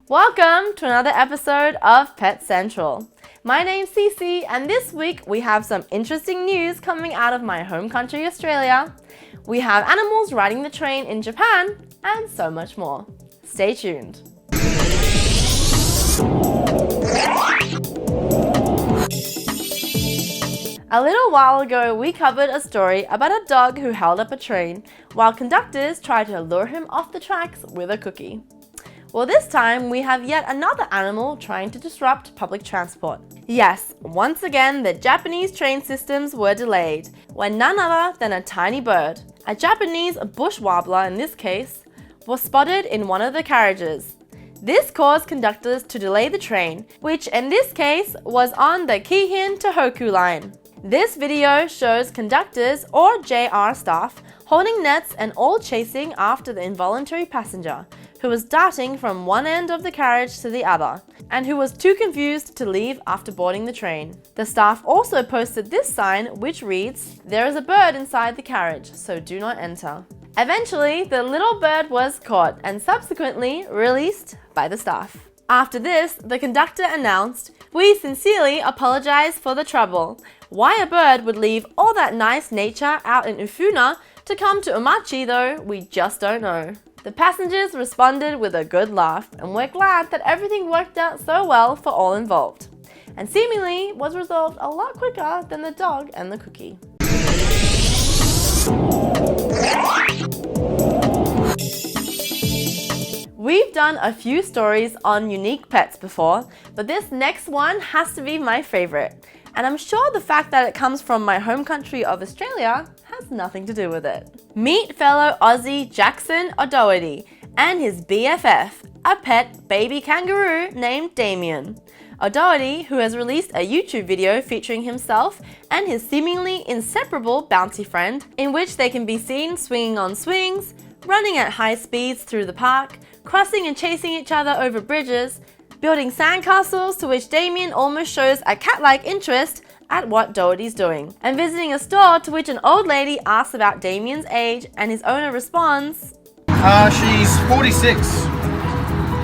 Welcome to another episode of Pet Central. My name's Cece, and this week we have some interesting news coming out of my home country, Australia. We have animals riding the train in Japan, and so much more. Stay tuned. A little while ago, we covered a story about a dog who held up a train while conductors tried to lure him off the tracks with a cookie. Well, this time we have yet another animal trying to disrupt public transport. Yes, once again the Japanese train systems were delayed when none other than a tiny bird, a Japanese bush warbler in this case, was spotted in one of the carriages. This caused conductors to delay the train, which in this case was on the Keihin to Hoku line. This video shows conductors or JR staff holding nets and all chasing after the involuntary passenger, who was darting from one end of the carriage to the other, and who was too confused to leave after boarding the train. The staff also posted this sign which reads, "There is a bird inside the carriage, so do not enter." Eventually, the little bird was caught and subsequently released by the staff. After this, the conductor announced, "We sincerely apologize for the trouble. Why a bird would leave all that nice nature out in Ufuna to come to Umachi though, we just don't know." The passengers responded with a good laugh, and we're glad that everything worked out so well for all involved, and seemingly was resolved a lot quicker than the dog and the cookie. We've done a few stories on unique pets before, but this next one has to be my favorite, and I'm sure the fact that it comes from my home country of Australia has nothing to do with it. Meet fellow Aussie Jackson O'Doherty and his BFF, a pet baby kangaroo named Damien. O'Doherty, who has released a YouTube video featuring himself and his seemingly inseparable bouncy friend, in which they can be seen swinging on swings, running at high speeds through the park, crossing and chasing each other over bridges, building sandcastles to which Damien almost shows a cat-like interest at what Doherty's doing, and visiting a store to which an old lady asks about Damien's age and his owner responds, She's 46.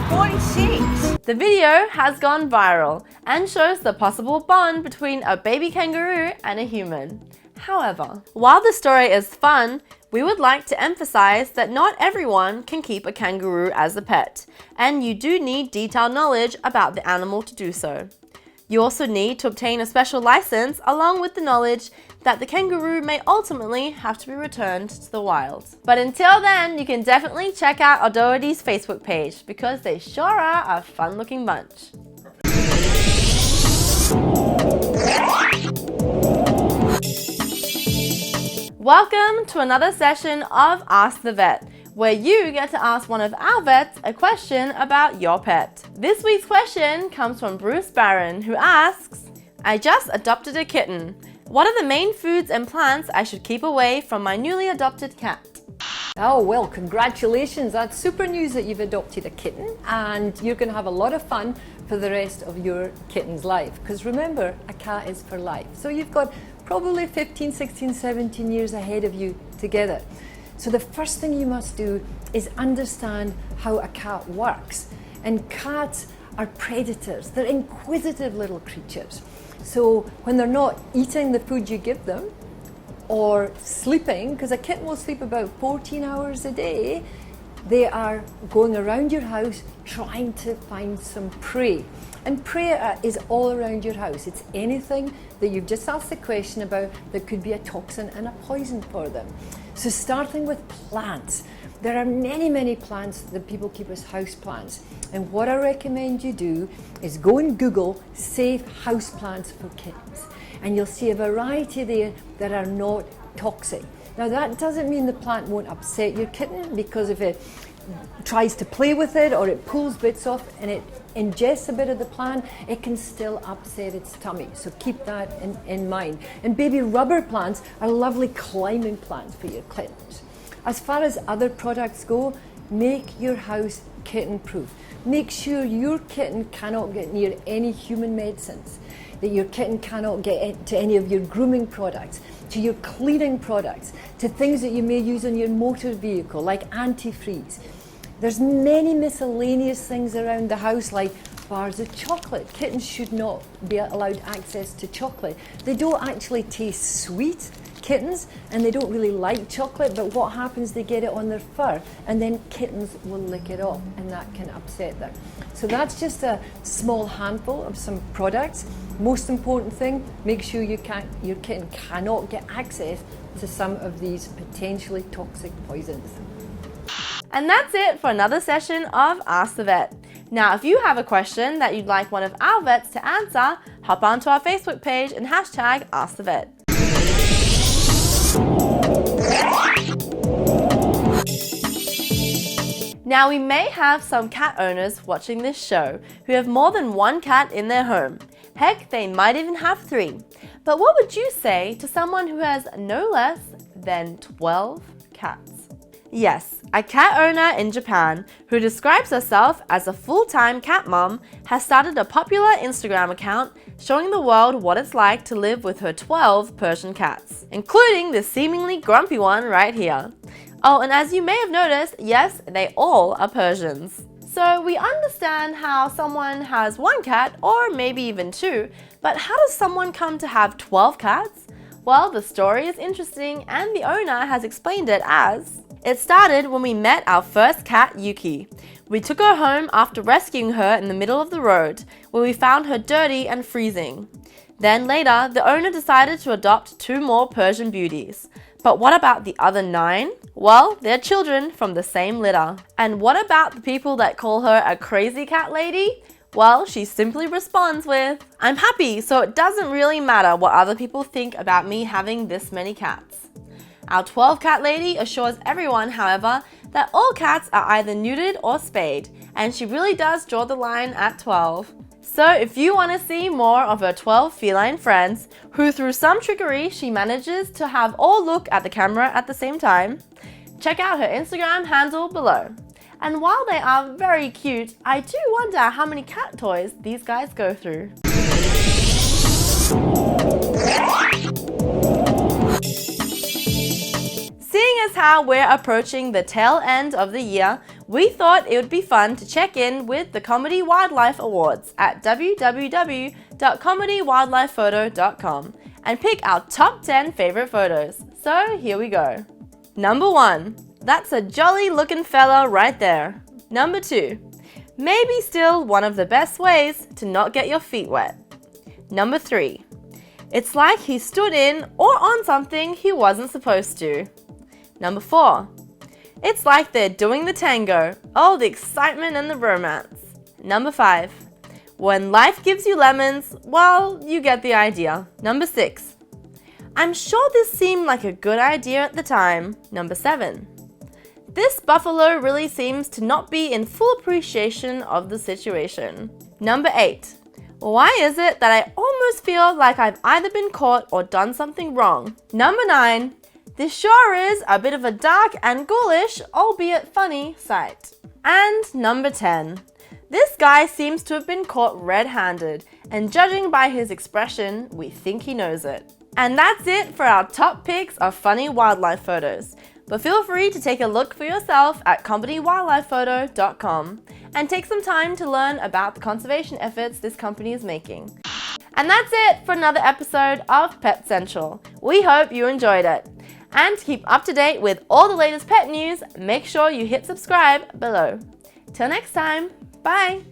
46? The video has gone viral and shows the possible bond between a baby kangaroo and a human. However, while the story is fun, we would like to emphasize that not everyone can keep a kangaroo as a pet, and you do need detailed knowledge about the animal to do so. You also need to obtain a special license along with the knowledge that the kangaroo may ultimately have to be returned to the wild. But until then, you can definitely check out O'Doherty's Facebook page because they sure are a fun-looking bunch. Welcome to another session of Ask the Vet, where you get to ask one of our vets a question about your pet. This week's question comes from Bruce Barron, who asks, "I just adopted a kitten. What are the main foods and plants I should keep away from my newly adopted cat?" Oh, well, congratulations. That's super news that you've adopted a kitten, and you're going to have a lot of fun for the rest of your kitten's life. Because remember, a cat is for life. So you've got probably 15, 16, 17 years ahead of you together. So the first thing you must do is understand how a cat works. And cats are predators. They're inquisitive little creatures. So when they're not eating the food you give them or sleeping, because a kitten will sleep about 14 hours a day, they are going around your house trying to find some prey. And prey is all around your house. It's anything that you've just asked the question about that could be a toxin and a poison for them. So starting with plants. There are many, many plants that people keep as house plants. And what I recommend you do is go and Google safe house plants for kittens. And you'll see a variety there that are not toxic. Now that doesn't mean the plant won't upset your kitten, because if it tries to play with it or it pulls bits off and it ingests a bit of the plant, it can still upset its tummy. So keep that in mind. And baby rubber plants are lovely climbing plants for your kittens. As far as other products go, make your house kitten proof. Make sure your kitten cannot get near any human medicines, that your kitten cannot get to any of your grooming products, to your cleaning products, to things that you may use on your motor vehicle like antifreeze. There's many miscellaneous things around the house like bars of chocolate. Kittens should not be allowed access to chocolate. They don't actually taste sweet, kittens, and they don't really like chocolate, but what happens, they get it on their fur and then kittens will lick it off and that can upset them. So that's just a small handful of some products. Most important thing, make sure your kitten cannot get access to some of these potentially toxic poisons. And that's it for another session of Ask the Vet. Now, if you have a question that you'd like one of our vets to answer, hop onto our Facebook page and hashtag Ask the Vet. Now, we may have some cat owners watching this show who have more than one cat in their home. Heck, they might even have 3. But what would you say to someone who has no less than 12 cats? Yes, a cat owner in Japan who describes herself as a full-time cat mom has started a popular Instagram account showing the world what it's like to live with her 12 Persian cats, including this seemingly grumpy one right here. Oh, and as you may have noticed, yes, they all are Persians. So we understand how someone has 1 cat or maybe even 2, but how does someone come to have 12 cats? Well, the story is interesting and the owner has explained it as: it started when we met our first cat, Yuki. We took her home after rescuing her in the middle of the road, where we found her dirty and freezing. Then later, the owner decided to adopt 2 more Persian beauties. But what about the other 9? Well, they're children from the same litter. And what about the people that call her a crazy cat lady? Well, she simply responds with, "I'm happy, so it doesn't really matter what other people think about me having this many cats." Our 12 cat lady assures everyone, however, that all cats are either neutered or spayed, and she really does draw the line at 12. So if you want to see more of her 12 feline friends, who through some trickery she manages to have all look at the camera at the same time, check out her Instagram handle below. And while they are very cute, I do wonder how many cat toys these guys go through. Seeing as how we're approaching the tail end of the year, we thought it would be fun to check in with the Comedy Wildlife Awards at www.comedywildlifephoto.com and pick our top 10 favorite photos. So here we go. Number 1. That's a jolly looking fella right there. Number 2. Maybe still one of the best ways to not get your feet wet. Number 3. It's like he stood in or on something he wasn't supposed to. Number 4. It's like they're doing the tango. Oh, the excitement and the romance. Number 5. When life gives you lemons, well, you get the idea. Number 6. I'm sure this seemed like a good idea at the time. Number 7. This buffalo really seems to not be in full appreciation of the situation. Number 8. Why is it that I almost feel like I've either been caught or done something wrong? Number 9. This sure is a bit of a dark and ghoulish, albeit funny, sight. And number 10. This guy seems to have been caught red-handed, and judging by his expression, we think he knows it. And that's it for our top picks of funny wildlife photos. But feel free to take a look for yourself at comedywildlifephoto.com and take some time to learn about the conservation efforts this company is making. And that's it for another episode of Pet Central. We hope you enjoyed it. And to keep up to date with all the latest pet news, make sure you hit subscribe below. Till next time, bye!